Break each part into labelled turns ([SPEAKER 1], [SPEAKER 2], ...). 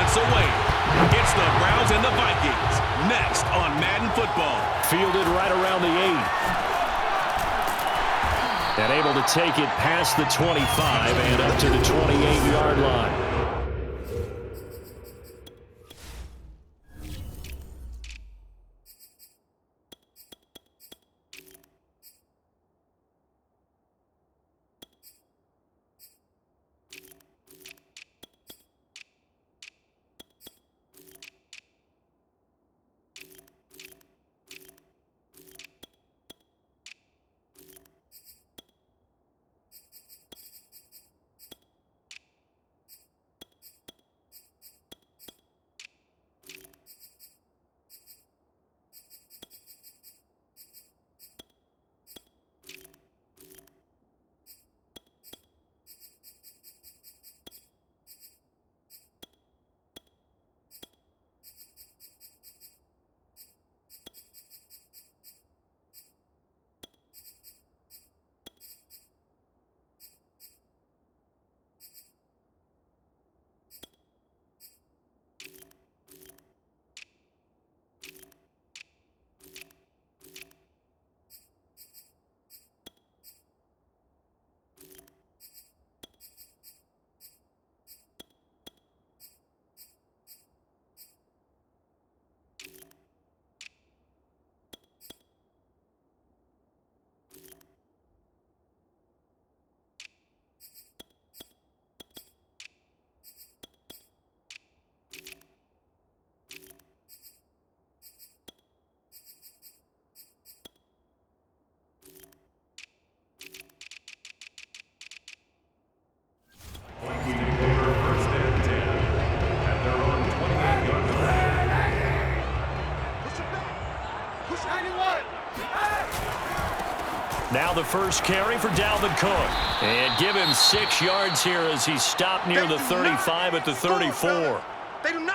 [SPEAKER 1] gets away. It's the Browns and the Vikings. Next on Madden Football.
[SPEAKER 2] Fielded right around the 8. And able to take it past the 25 and up to the 28-yard line. Now the first carry for Dalvin Cook. And give him 6 yards here as he stopped near the 35 at the 34.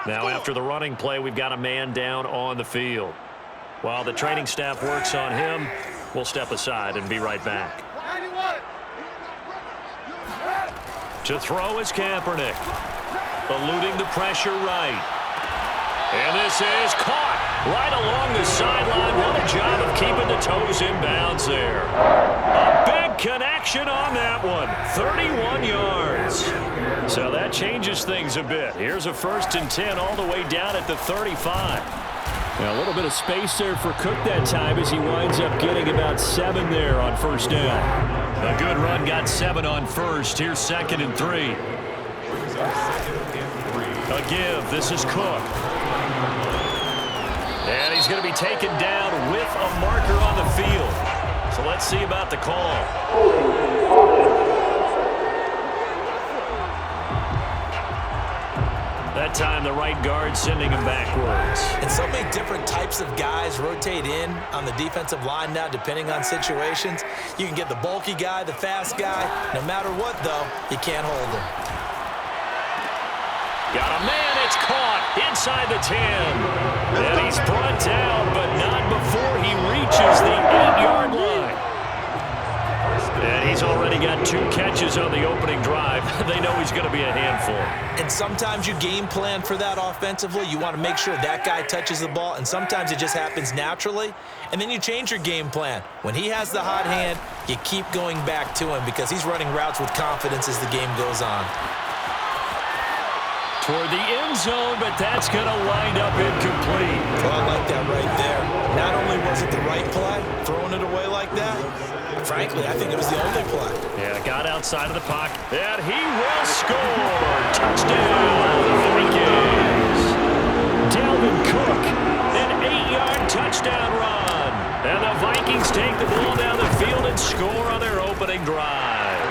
[SPEAKER 2] Now after the running play, we've got a man down on the field. While the training staff works on him, we'll step aside and be right back. To throw is Kaepernick. Eluding the pressure right. And this is caught right along the sideline. What a job of keeping the toes in bounds there. A big connection on that one. 31 yards. So that changes things a bit. Here's a 1st and 10 all the way down at the 35. Now a little bit of space there for Cook that time as he winds up getting about 7 there on 1st down. A good run got 7 on 1st. Here's 2nd and 3. A give. This is Cook. And he's going to be taken down with a marker on the field. So let's see about the call. That time the right guard sending him backwards.
[SPEAKER 3] And so many different types of guys rotate in on the defensive line now depending on situations. You can get the bulky guy, the fast guy. No matter what, though, you can't hold him.
[SPEAKER 2] Got a man, it's caught inside the 10. And he's brought down, but not before he reaches the 8-yard line. And he's already got 2 catches on the opening drive. They know he's going to be a handful.
[SPEAKER 3] And sometimes you game plan for that offensively. You want to make sure that guy touches the ball, and sometimes it just happens naturally. And then you change your game plan. When he has the hot hand, you keep going back to him because he's running routes with confidence as the game goes on.
[SPEAKER 2] Toward the end zone, but that's going to wind up incomplete.
[SPEAKER 3] Well, I like that right there. Not only was it the right play, throwing it away like that, frankly, I think it was the only play.
[SPEAKER 2] Yeah, got outside of the pocket, and he will score. Touchdown, Vikings. Dalvin Cook, an 8-yard touchdown run. And the Vikings take the ball down the field and score on their opening drive.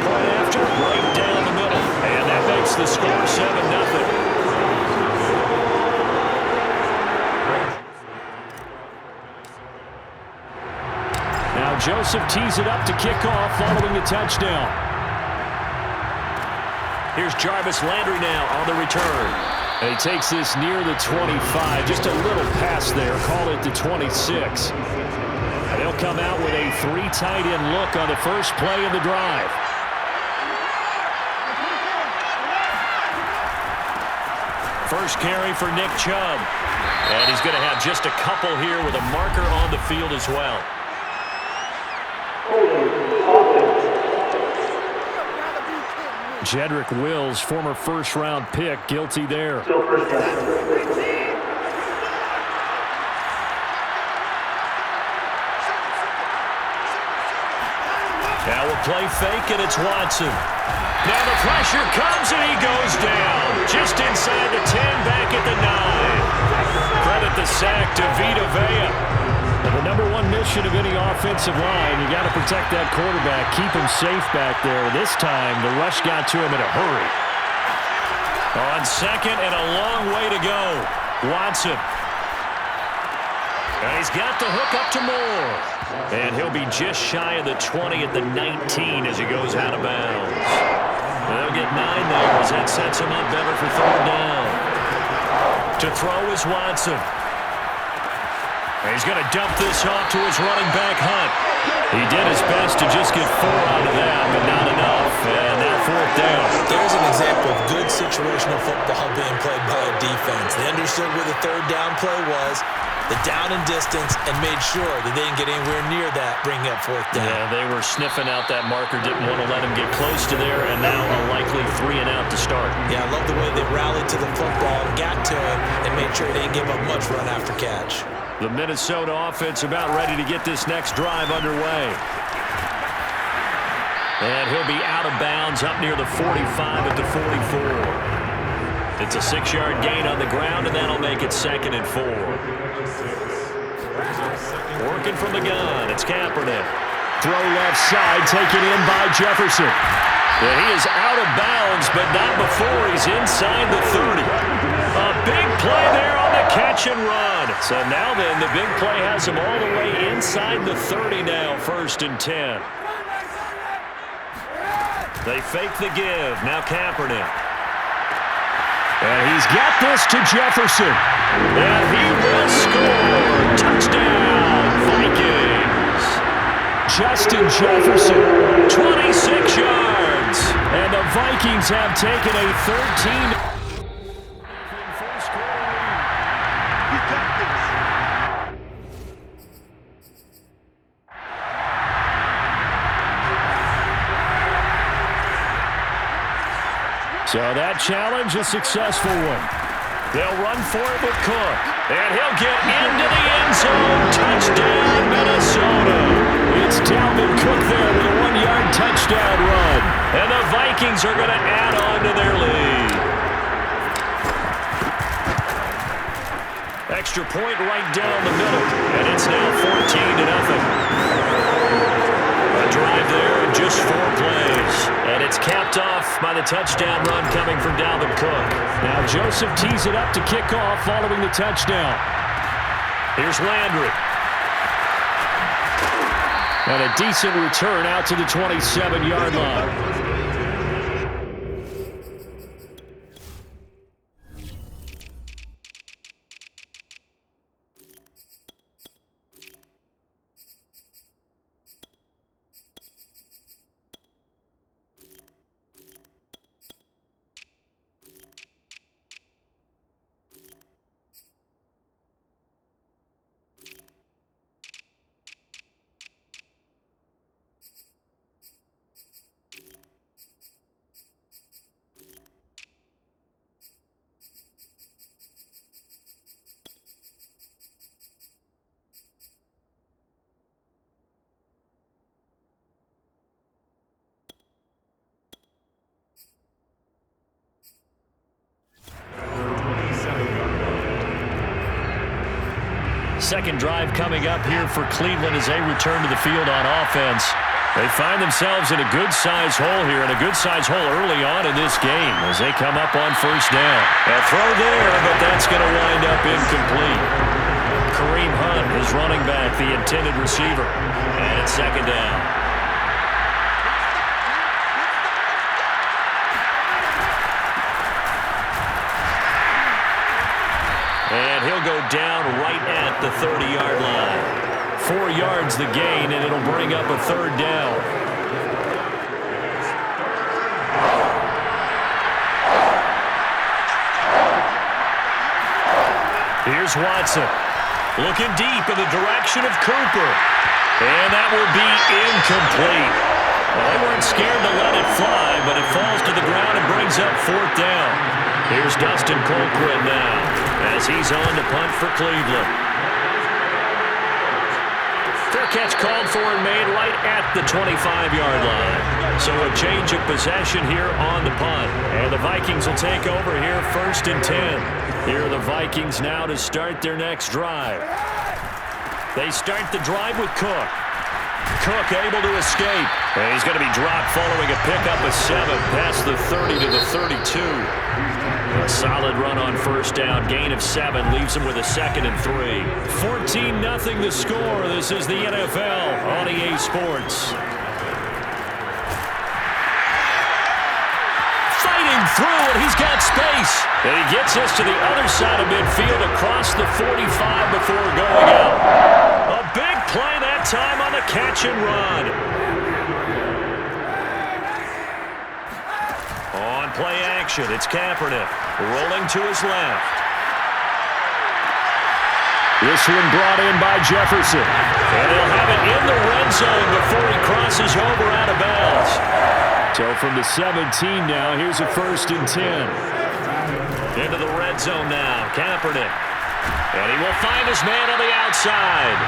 [SPEAKER 2] Right after, right down the middle. And that makes the score 7-0. Now Joseph tees it up to kick off following the touchdown. Here's Jarvis Landry now on the return. And he takes this near the 25. Just a little pass there. Call it the 26. And they'll come out with a 3 tight end look on the first play of the drive. First carry for Nick Chubb. And he's going to have just a couple here with a marker on the field as well.
[SPEAKER 4] Jedrick Wills, former first-round pick, guilty there.
[SPEAKER 2] Now we'll play fake, and it's Watson. Now the pressure comes, and he goes down. Just inside the 10, back at the 9. Credit the sack to Vita Vea.
[SPEAKER 4] Well, the number one mission of any offensive line, you got to protect that quarterback, keep him safe back there. This time, the rush got to him in a hurry.
[SPEAKER 2] On second and a long way to go. Watson. And he's got the hook up to Moore. And he'll be just shy of the 20 at the 19 as he goes out of bounds. They'll get 9 there as that sets him up better for third down. To throw is Watson. And he's going to dump this off to his running back, Hunt. He did his best to just get 4 out of that, but not enough. And now fourth down.
[SPEAKER 3] There's an example of good situational football being played by a defense. They understood where the third down play was, the down and distance, and made sure that they didn't get anywhere near that, bringing up fourth down.
[SPEAKER 2] Yeah, they were sniffing out that marker, didn't want to let him get close to there, and now a likely 3 and out to start.
[SPEAKER 3] Yeah, I love the way they rallied to the football and got to him and made sure they didn't give up much run after catch.
[SPEAKER 2] The Minnesota offense about ready to get this next drive underway. And he'll be out of bounds up near the 45 at the 44. It's a 6-yard gain on the ground, and that'll make it 2nd and 4. Working from the gun, it's Kaepernick.
[SPEAKER 4] Throw left side, taken in by Jefferson.
[SPEAKER 2] And he is out of bounds, but not before he's inside the 30. A big play there on the catch and run. So now then, the big play has him all the way inside the 30 now, 1st and 10. They fake the give. Now Kaepernick.
[SPEAKER 4] And he's got this to Jefferson.
[SPEAKER 2] And he will score. Touchdown, Vikings.
[SPEAKER 4] Justin Jefferson.
[SPEAKER 2] 26 yards.
[SPEAKER 4] And the Vikings have taken a 13. So that challenge, a successful one.
[SPEAKER 2] They'll run for it with Cook. And he'll get into the end zone. Touchdown, Minnesota.
[SPEAKER 4] It's Dalvin Cook there with a 1-yard touchdown run.
[SPEAKER 2] And the Vikings are going to add on to their lead. Extra point right down the middle. And it's now 14-0. A drive there in just 4 plays. And it's capped off by the touchdown run coming from Dalvin Cook.
[SPEAKER 4] Now Joseph tees it up to kick off following the touchdown.
[SPEAKER 2] Here's Landry.
[SPEAKER 4] And a decent return out to the 27-yard line.
[SPEAKER 2] Second drive coming up here for Cleveland as they return to the field on offense. They find themselves in a good-sized hole here, and a good-sized hole early on in this game as they come up on first down. A throw there, but that's going to wind up incomplete. Kareem Hunt is running back, the intended receiver. And it's 2nd down. And he'll go down right at the 30-yard line. 4 yards the gain, and it'll bring up a 3rd down. Here's Watson. Looking deep in the direction of Cooper. And that will be incomplete. Well, they weren't scared to let it fly, but it falls to the ground and brings up 4th down. Here's Dustin Colquitt now as he's on to punt for Cleveland. Fair catch called for and made right at the 25-yard line. So a change of possession here on the punt. And the Vikings will take over here 1st and 10. Here are the Vikings now to start their next drive. They start the drive with Cook. Cook able to escape. And he's going to be dropped following a pickup of 7 past the 30 to the 32. A solid run on 1st down. Gain of 7 leaves him with a 2nd and 3. 14-0 the score. This is the NFL on EA Sports. Fighting through, and he's got space. And he gets us to the other side of midfield across the 45 before going out. A big play that time on the catch and run. On play action, it's Kaepernick rolling to his left.
[SPEAKER 4] This one brought in by Jefferson.
[SPEAKER 2] And he'll have it in the red zone before he crosses over out of bounds.
[SPEAKER 4] So from the 17 now, here's a 1st and 10.
[SPEAKER 2] Into the red zone now, Kaepernick. And he will find his man on the outside.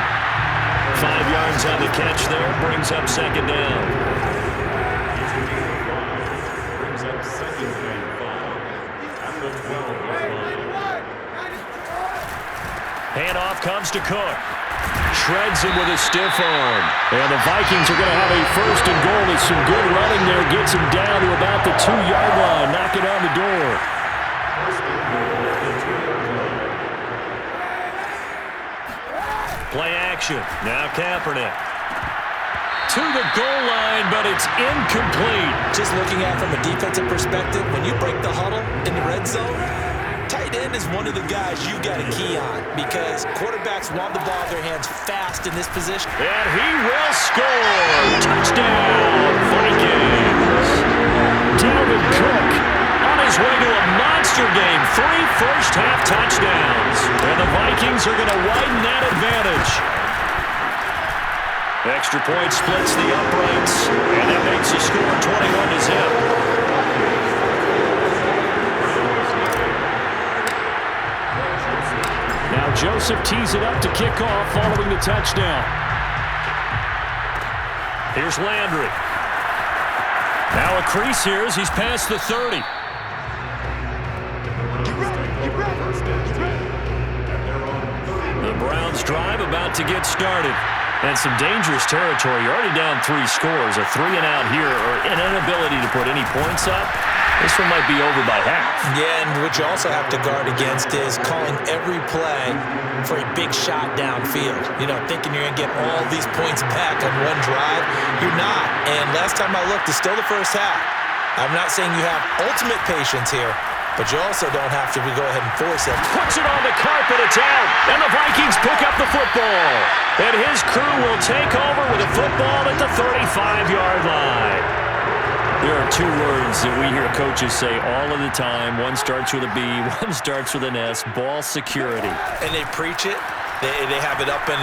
[SPEAKER 2] 5 yards on the catch there, brings up 2nd down. Handoff comes to Cook. Shreds him with a stiff arm.
[SPEAKER 4] And the Vikings are going to have a 1st and goal with some good running there. Gets him down to about the 2-yard line. Knock it on the door.
[SPEAKER 2] Play action. Now Kaepernick. To the goal line, but it's incomplete.
[SPEAKER 3] Just looking at it from a defensive perspective, when you break the huddle in the red zone, tight end is one of the guys you got to key on because quarterbacks want the ball in their hands fast in this position.
[SPEAKER 2] And he will score. Touchdown, Vikings.
[SPEAKER 4] Dalvin Cook
[SPEAKER 2] On his way to a monster game. 3 first-half touchdowns. And the Vikings are going to widen that advantage. Extra point splits the uprights. And that makes the score 21-0.
[SPEAKER 4] Now Joseph tees it up to kick off following the touchdown.
[SPEAKER 2] Here's Landry. Now a crease here as he's past the 30. The Browns drive about to get started. And some dangerous territory. You're already down 3 scores. A 3-and-out here or an inability to put any points up. This one might be over by half.
[SPEAKER 3] Yeah, and what you also have to guard against is calling every play for a big shot downfield. You know, thinking you're going to get all these points back on one drive. You're not. And last time I looked, it's still the first half. I'm not saying you have ultimate patience here, but you also don't have to go ahead and force it.
[SPEAKER 2] Puts it on the carpet. It's out. And the Vikings pick up the football. And his crew will take over with a football at the 35-yard line. There are 2 words that we hear coaches say all of the time. One starts with a B, one starts with an S. Ball security.
[SPEAKER 3] And they preach it. They have it up in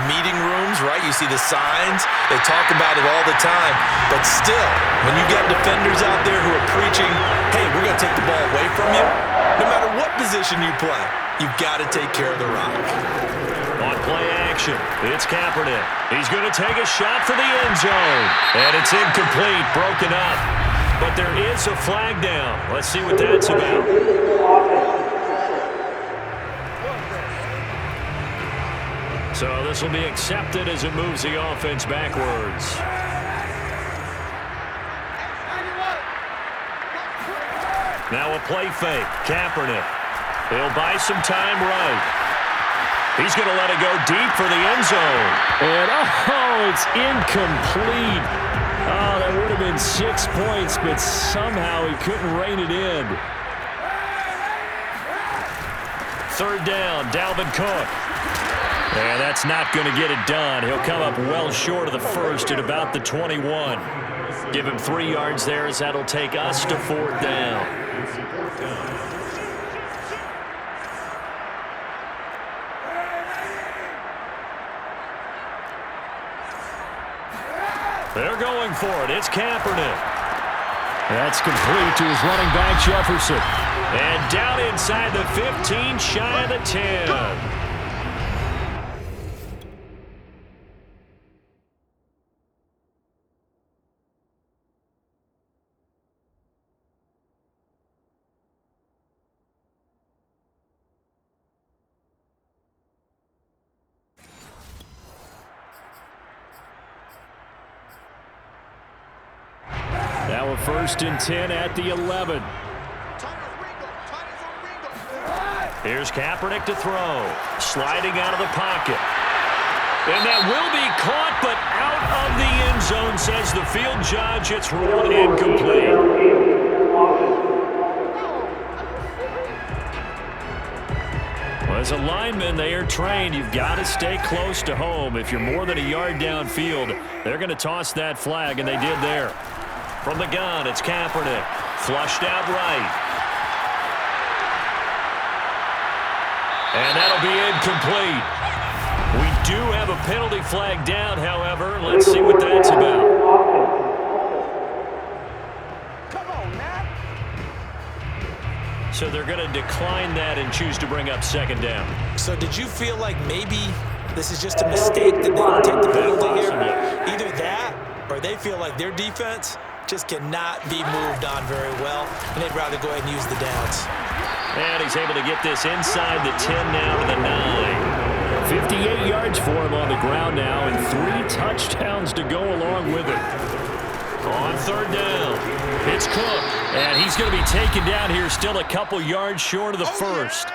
[SPEAKER 3] meeting rooms, right? You see the signs. They talk about it all the time. But still, when you get defenders out there who are preaching, hey, we're going to take the ball away from you, no matter what position you play, you've got to take care of the rock.
[SPEAKER 2] On play action, it's Kaepernick. He's going to take a shot for the end zone. And it's incomplete, broken up. But there is a flag down. Let's see what that's about. So this will be accepted as it moves the offense backwards. Now a play fake. Kaepernick. He'll buy some time right. He's going to let it go deep for the end zone.
[SPEAKER 4] And, oh, it's incomplete. Oh, that would have been 6 points, but somehow he couldn't rein it in.
[SPEAKER 2] 3rd down, Dalvin Cook. And that's not going to get it done. He'll come up well short of the first at about the 21. Give him 3 yards there as that'll take us to 4th down. They're going for it. It's Kaepernick.
[SPEAKER 4] That's complete to his running back, Jefferson.
[SPEAKER 2] And down inside the 15, shy of the 10.
[SPEAKER 4] Now a 1st and 10 at the 11.
[SPEAKER 2] Here's Kaepernick to throw. Sliding out of the pocket. And that will be caught, but out of the end zone, says the field judge. It's ruled incomplete. Well, as a lineman, they are trained. You've got to stay close to home. If you're more than a yard downfield, they're going to toss that flag, and they did there. From the gun, it's Kaepernick. Flushed out right. And that'll be incomplete. We do have a penalty flag down, however. Let's see what that's about.
[SPEAKER 5] Come on, man.
[SPEAKER 2] So they're going to decline that and choose to bring up 2nd down.
[SPEAKER 3] So did you feel like maybe this is just a mistake that they don't take the penalty here? Either that or they feel like their defense just cannot be moved on very well, and they'd rather go ahead and use the downs.
[SPEAKER 2] And he's able to get this inside the 10 now to the 9.
[SPEAKER 4] 58 yards for him on the ground now, and 3 touchdowns to go along with it.
[SPEAKER 2] On 3rd down, it's Cook. And he's going to be taken down here, still a couple yards short of the 1st.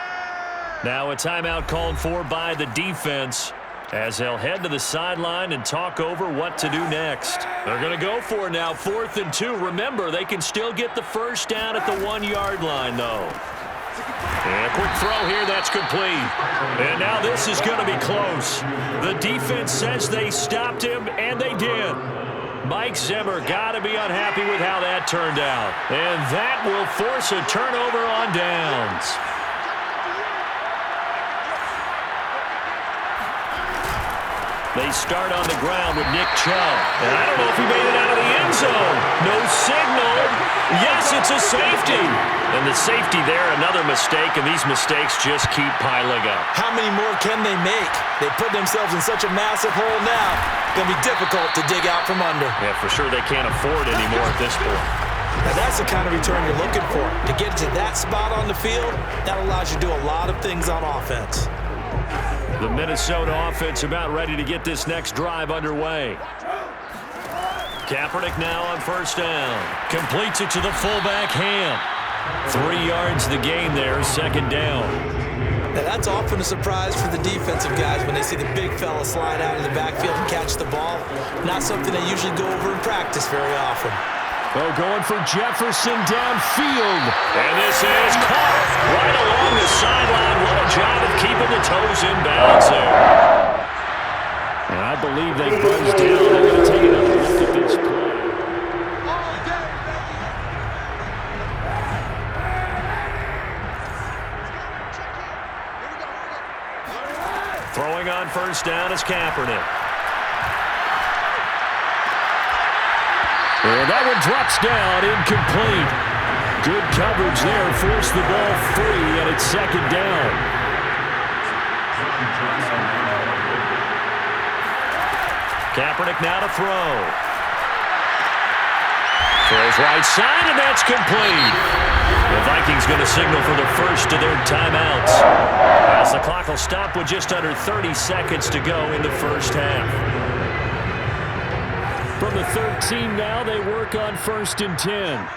[SPEAKER 2] Now a timeout called for by the defense, as they'll head to the sideline and talk over what to do next. They're going to go for it now, 4th and 2. Remember, they can still get the 1st down at the 1-yard line, though. And a quick throw here, that's complete. And now this is going to be close. The defense says they stopped him, and they did. Mike Zimmer got to be unhappy with how that turned out. And that will force a turnover on downs. They start on the ground with Nick Chubb. And I don't know if he made it out of the end zone. No signal. Yes, it's a safety. And the safety there, another mistake, and these mistakes just keep piling up.
[SPEAKER 3] How many more can they make? They put themselves in such a massive hole now. It's going to be difficult to dig out from under.
[SPEAKER 2] Yeah, for sure they can't afford anymore at this point.
[SPEAKER 3] Now that's the kind of return you're looking for. To get to that spot on the field, that allows you to do a lot of things on offense.
[SPEAKER 2] The Minnesota offense about ready to get this next drive underway. Kaepernick now on 1st down. Completes it to the fullback, Ham. 3 yards the gain there, 2nd down.
[SPEAKER 3] Now that's often a surprise for the defensive guys when they see the big fella slide out in the backfield and catch the ball. Not something they usually go over in practice very often.
[SPEAKER 4] Oh, going for Jefferson downfield.
[SPEAKER 2] And this is caught right along the sideline. What a job of keeping the toes in bounds there.
[SPEAKER 4] And I believe they buzzed down. They're going to take another look at this play.
[SPEAKER 2] Throwing on 1st down is Kaepernick.
[SPEAKER 4] And that one drops down, incomplete. Good coverage there, forced the ball free, and it's 2nd down.
[SPEAKER 2] Kaepernick now to throw. Throws right side, and that's complete. The Vikings going to signal for the 1st of their timeouts, as the clock will stop with just under 30 seconds to go in the 1st half.
[SPEAKER 4] From the 13 now, they work on 1st and 10.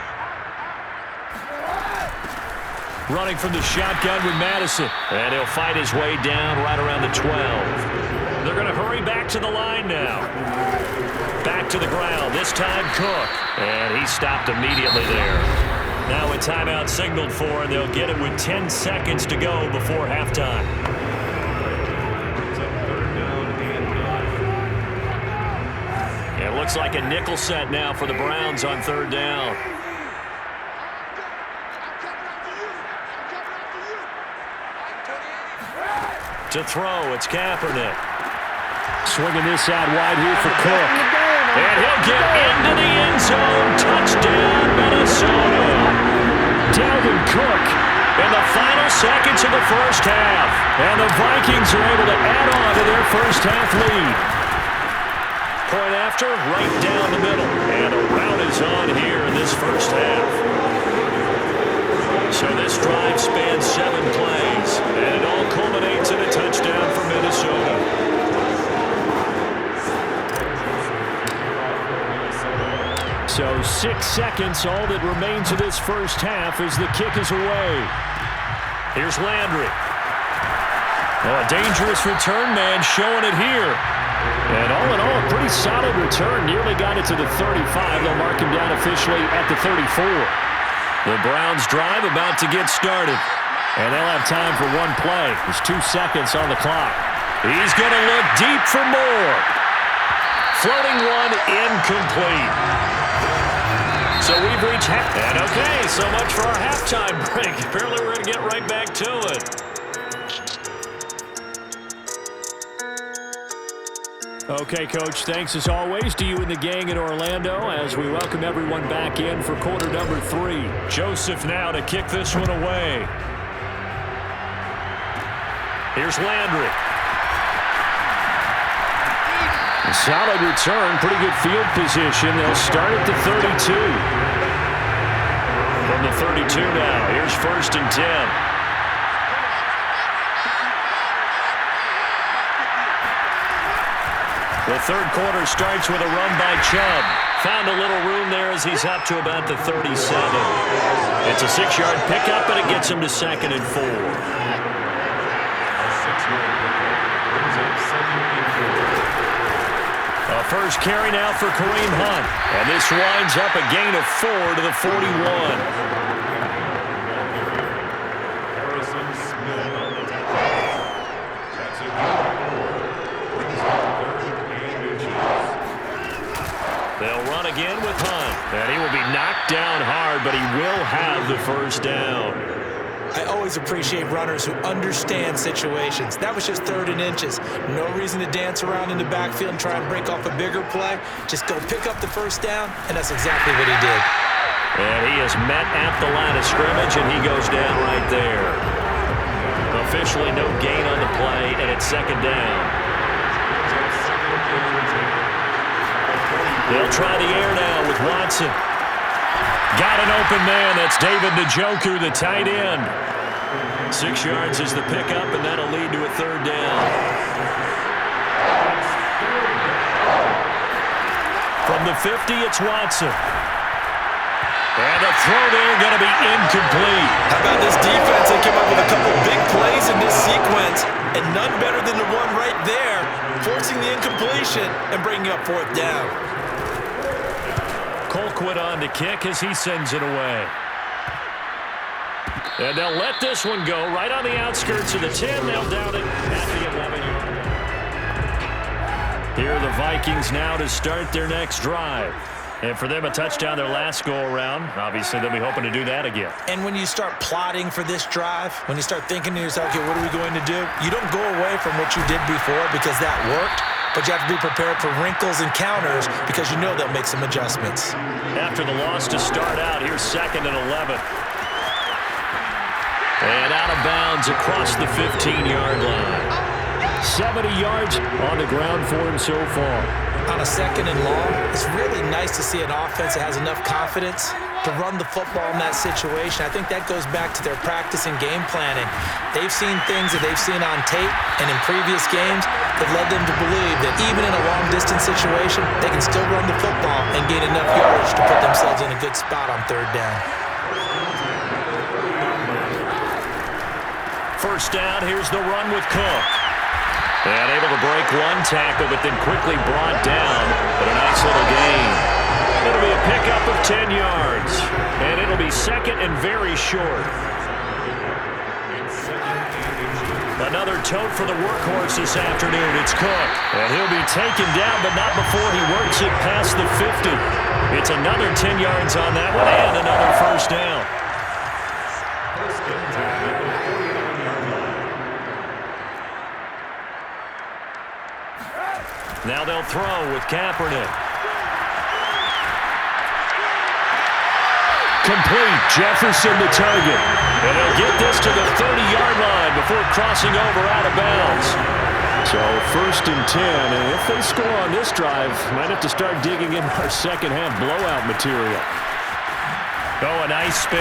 [SPEAKER 2] Running from the shotgun with Madison. And he'll fight his way down right around the 12. They're going to hurry back to the line now. Back to the ground, this time Cook. And he stopped immediately there. Now a timeout signaled for, and they'll get it with 10 seconds to go before halftime. It looks like a nickel set now for the Browns on 3rd down. To throw, it's Kaepernick.
[SPEAKER 4] Swinging this out wide here for Cook.
[SPEAKER 2] And he'll get into the end zone. Touchdown, Minnesota.
[SPEAKER 4] Dalvin Cook
[SPEAKER 2] In the final seconds of the first half.
[SPEAKER 4] and the Vikings are able to add on to their first half lead.
[SPEAKER 2] Point after, right down the middle. And a rout is on here in this first half. So this drive spans 7 plays. And it all culminates in a touchdown for Minnesota.
[SPEAKER 4] So 6 seconds, all that remains of this first half as the kick is away.
[SPEAKER 2] Here's Landry. Oh, a dangerous return man showing it here.
[SPEAKER 4] And all in all, a pretty solid return. Nearly got it to the 35. They'll mark him down officially at the 34.
[SPEAKER 2] The Browns drive about to get started.
[SPEAKER 4] And they'll have time for one play. There's 2 seconds on the clock.
[SPEAKER 2] He's going to look deep for more. Floating one, incomplete. So we've reached half. And okay, so much for our halftime break. Apparently we're going to get right back to it.
[SPEAKER 4] Okay, Coach, thanks as always to you and the gang in Orlando as we welcome everyone back in for quarter number 3.
[SPEAKER 2] Joseph now to kick this one away. Here's Landry.
[SPEAKER 4] A solid return, pretty good field position. They'll start at the 32.
[SPEAKER 2] From the 32 now, here's 1st and 10. The third quarter starts with a run by Chubb. Found a little room there as he's up to about the 37. It's a 6-yard pickup, and it gets him to 2nd and 4. A first carry now for Kareem Hunt. And this winds up a gain of 4 to the 41. They'll run again with Hunt. And he will be knocked down hard, but he will have the first down.
[SPEAKER 3] I always appreciate runners who understand situations. That was just 3rd and inches. No reason to dance around in the backfield and try and break off a bigger play. Just go pick up the first down, and that's exactly what he did.
[SPEAKER 2] And he is met at the line of scrimmage, and he goes down right there. Officially no gain on the play, and it's 2nd down. They'll try the air now with Watson. Got an open man. That's David Njoku, the tight end. 6 yards is the pickup, and that'll lead to a 3rd down. From the 50, it's Watson. And a throw there going to be incomplete.
[SPEAKER 3] How about this defense? They came up with a couple big plays in this sequence, and none better than the one right there, forcing the incompletion and bringing up 4th down.
[SPEAKER 2] Colquitt on to kick as he sends it away. And they'll let this one go right on the outskirts of the 10. They'll down it at the 11. Here are the Vikings now to start their next drive. And for them, a touchdown their last go-around. Obviously, they'll be hoping to do that again.
[SPEAKER 3] And when you start plotting for this drive, when you start thinking to yourself, okay, what are we going to do? You don't go away from what you did before because that worked. But you have to be prepared for wrinkles and counters because you know they'll make some adjustments.
[SPEAKER 2] After the loss to start out, here's 2nd and 11. And out of bounds across the 15-yard line.
[SPEAKER 4] 70 yards on the ground for him so far.
[SPEAKER 3] On a 2nd and long, it's really nice to see an offense that has enough confidence to run the football in that situation. I think that goes back to their practice and game planning. They've seen things that they've seen on tape and in previous games that led them to believe that even in a long-distance situation, they can still run the football and gain enough yardage to put themselves in a good spot on 3rd down.
[SPEAKER 2] First down, here's the run with Cook. And able to break one tackle, but then quickly brought down. But a nice little gain. It'll be a pickup of 10 yards. And it'll be 2nd and very short. Another tote for the workhorse this afternoon. It's Cook. And he'll be taken down, but not before he works it past the 50. It's another 10 yards on that one and another first down. Now they'll throw with Kaepernick. Complete. Jefferson the target. And they'll get this to the 30-yard line before crossing over out of bounds.
[SPEAKER 4] So 1st and 10, and if they score on this drive, might have to start digging in our second-half blowout material.
[SPEAKER 2] Oh, a nice spin.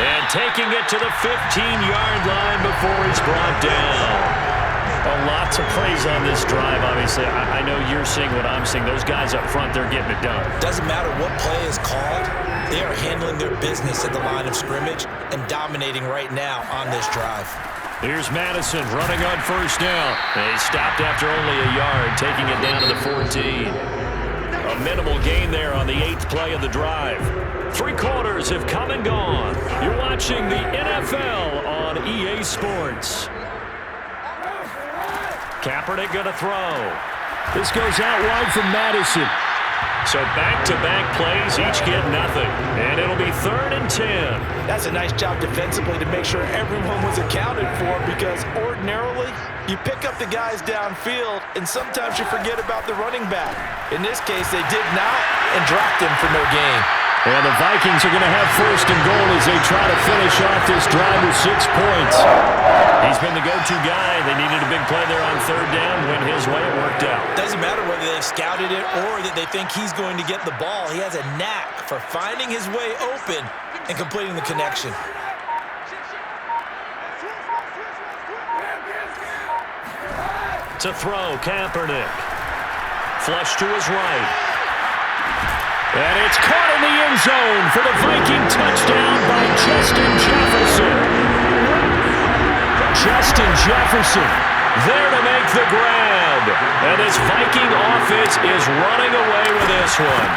[SPEAKER 2] And taking it to the 15-yard line before he's brought down.
[SPEAKER 4] A lot to praise on this drive, obviously. I know you're seeing what I'm seeing. Those guys up front, they're getting it done.
[SPEAKER 3] Doesn't matter what play is called. They are handling their business at the line of scrimmage and dominating right now on this drive.
[SPEAKER 2] Here's Madison running on 1st down. And he stopped after only a yard, taking it down to the 14. A minimal gain there on the 8th play of the drive. 3 quarters have come and gone. You're watching the NFL on EA Sports. Kaepernick going to throw.
[SPEAKER 4] This goes out wide from Madison.
[SPEAKER 2] So back-to-back plays, each get nothing. And it'll be 3rd and 10.
[SPEAKER 3] That's a nice job defensively to make sure everyone was accounted for, because ordinarily you pick up the guys downfield and sometimes you forget about the running back. In this case, they did not and dropped him for no gain.
[SPEAKER 4] And the Vikings are going to have 1st and goal as they try to finish off this drive with 6 points.
[SPEAKER 2] He's been the go-to guy. They needed a big play there on 3rd down. Went his way. It worked out.
[SPEAKER 3] Doesn't matter whether they've scouted it or that they think he's going to get the ball. He has a knack for finding his way open and completing the connection.
[SPEAKER 2] To throw, Kaepernick. Flush to his right. And it's caught in the end zone for the Viking touchdown by Justin Jefferson. Justin Jefferson there to make the grab. And this Viking offense is running away with this one.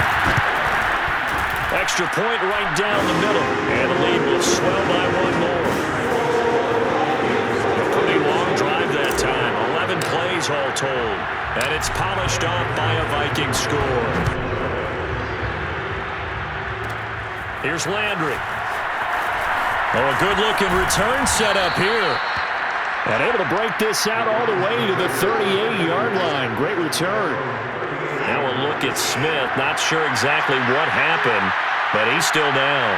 [SPEAKER 2] Extra point right down the middle. And the lead will swell by 1 more. A pretty long drive that time. 11 plays all told. And it's polished off by a Viking score. Here's Landry. Oh, a good-looking return set up here.
[SPEAKER 4] And able to break this out all the way to the 38-yard line. Great return.
[SPEAKER 2] Now a look at Smith. Not sure exactly what happened, but he's still down.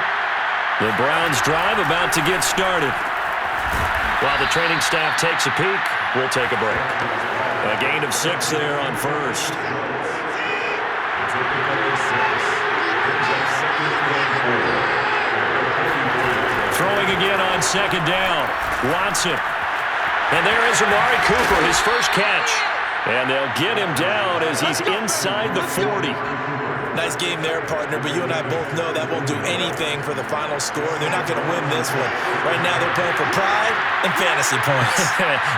[SPEAKER 2] The Browns drive about to get started. While the training staff takes a peek, we'll take a break. A gain of 6 there on 1st. Throwing again on 2nd down. Watson. And there is Amari Cooper, his first catch. And they'll get him down as he's inside the 40.
[SPEAKER 3] Nice game there, partner, but you and I both know that won't do anything for the final score. They're not going to win this one. Right now they're playing for pride and fantasy points.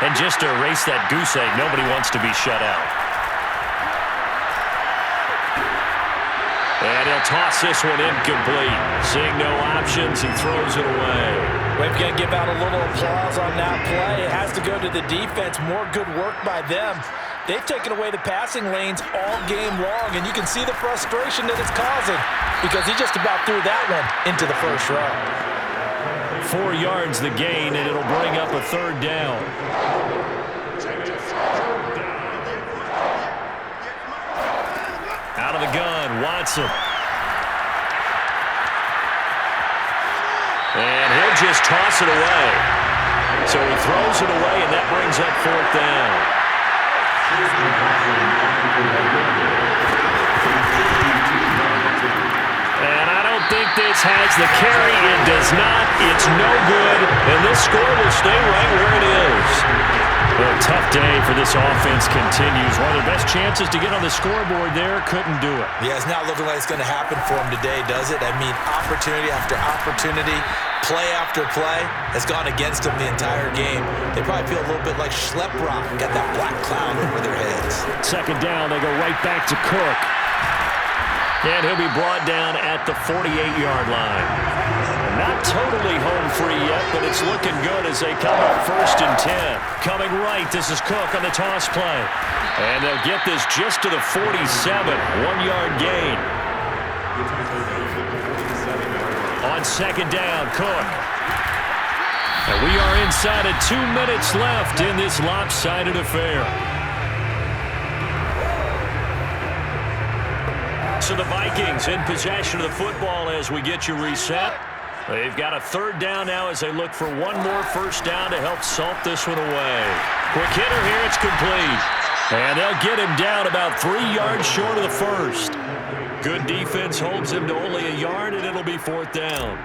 [SPEAKER 2] And just to erase that goose egg, nobody wants to be shut out. And he'll toss this one incomplete. Seeing no options, he throws it away.
[SPEAKER 3] We're going to give out a little applause on that play. It has to go to the defense. More good work by them. They've taken away the passing lanes all game long, and you can see the frustration that it's causing because he just about threw that one into the first row.
[SPEAKER 2] 4 yards the gain, and it'll bring up a 3rd down. Out of the gun, Watson. And he'll just toss it away. So he throws it away, and that brings up 4th down. And I don't think this has the carry. It does not. It's no good. And this score will stay right where it is. Well, a tough day for this offense continues. One of their best chances to get on the scoreboard there, couldn't do it.
[SPEAKER 3] Yeah, it's not looking like it's going to happen for him today, does it? I mean, opportunity after opportunity, play after play has gone against them the entire game. They probably feel a little bit like Schlep Rock, got that black cloud over their heads.
[SPEAKER 2] 2nd down, they go right back to Cook. And he'll be brought down at the 48-yard line. Not totally home free yet, but it's looking good as they come up 1st and 10. Coming right, this is Cook on the toss play. And they'll get this just to the 47, 1-yard gain. On 2nd down, Cook. And we are inside of 2 minutes left in this lopsided affair. So the Vikings in possession of the football as we get you reset. They've got a third down now as they look for one more first down to help salt this one away. Quick hitter here, it's complete. And they'll get him down about 3 yards short of the first. Good defense holds him to only a yard, and it'll be fourth down.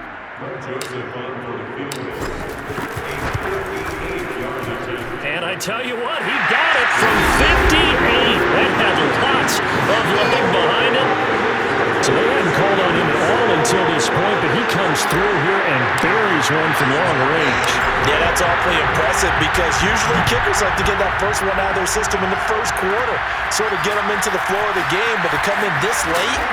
[SPEAKER 2] And I tell you what, he got it from 58. That had lots of leg behind it.
[SPEAKER 4] So they hadn't called on him at all until this point, but he comes through here and buries one from long range.
[SPEAKER 3] Yeah, that's awfully impressive because usually kickers like to get that first one out of their system in the first quarter, sort of get them into the flow of the game, but to come in this late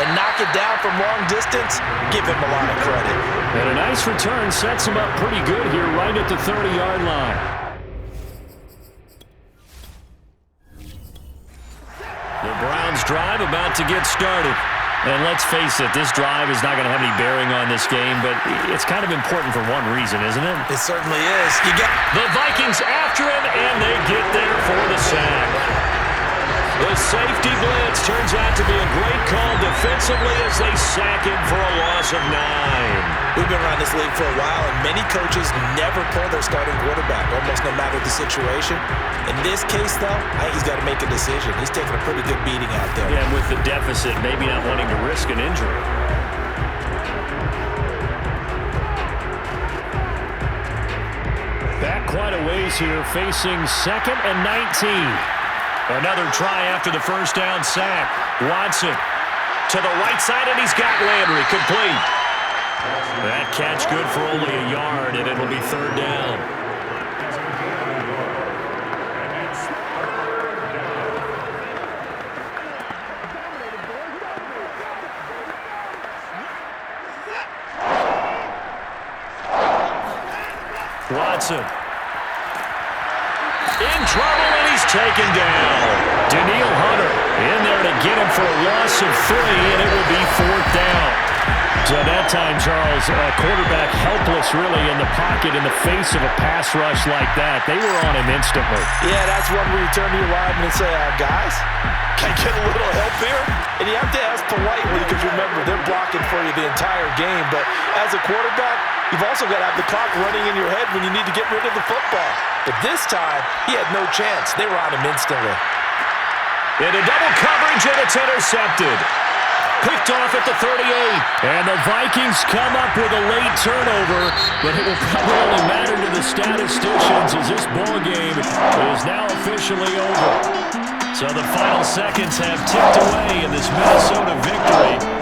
[SPEAKER 3] and knock it down from long distance, give him a lot of credit.
[SPEAKER 4] And a nice return sets him up pretty good here right at the 30-yard line.
[SPEAKER 2] The Browns drive about to get started.
[SPEAKER 4] And let's face it, this drive is not going to have any bearing on this game, but it's kind of important for one reason, isn't it?
[SPEAKER 3] It certainly is. You get
[SPEAKER 2] the Vikings after him, and they get there for the sack. The safety blitz turns out to be a great call defensively as they sack him for a loss of 9.
[SPEAKER 3] We've been around this league for a while, and many coaches never pull their starting quarterback, almost no matter the situation. In this case, though, I think he's got to make a decision. He's taking a pretty good beating out there.
[SPEAKER 2] Yeah, and with the deficit, maybe not wanting to risk an injury.
[SPEAKER 4] Back quite a ways here, facing 2nd and 19.
[SPEAKER 2] Another try after the first down sack. Watson to the right side, and he's got Landry complete. That catch good for only a yard, and it'll be third down. Watson in trouble, and he's taken down.
[SPEAKER 4] Daniil Hunter in there to get him for a loss of 3, and it will be fourth down. So that time, Charles, quarterback helpless really in the pocket in the face of a pass rush like that. They were on him instantly.
[SPEAKER 3] Yeah, that's one where you turn to your lineman and say, guys, can I get a little help here? And you have to ask politely because remember, they're blocking for you the entire game. But as a quarterback, you've also got to have the clock running in your head when you need to get rid of the football. But this time, he had no chance. They were on him instantly.
[SPEAKER 2] Into double coverage, and it's intercepted. Picked off at the 38.
[SPEAKER 4] And the Vikings come up with a late turnover, but it will probably only matter to the statisticians as this ball game is now officially over.
[SPEAKER 2] So the final seconds have ticked away in this Minnesota victory.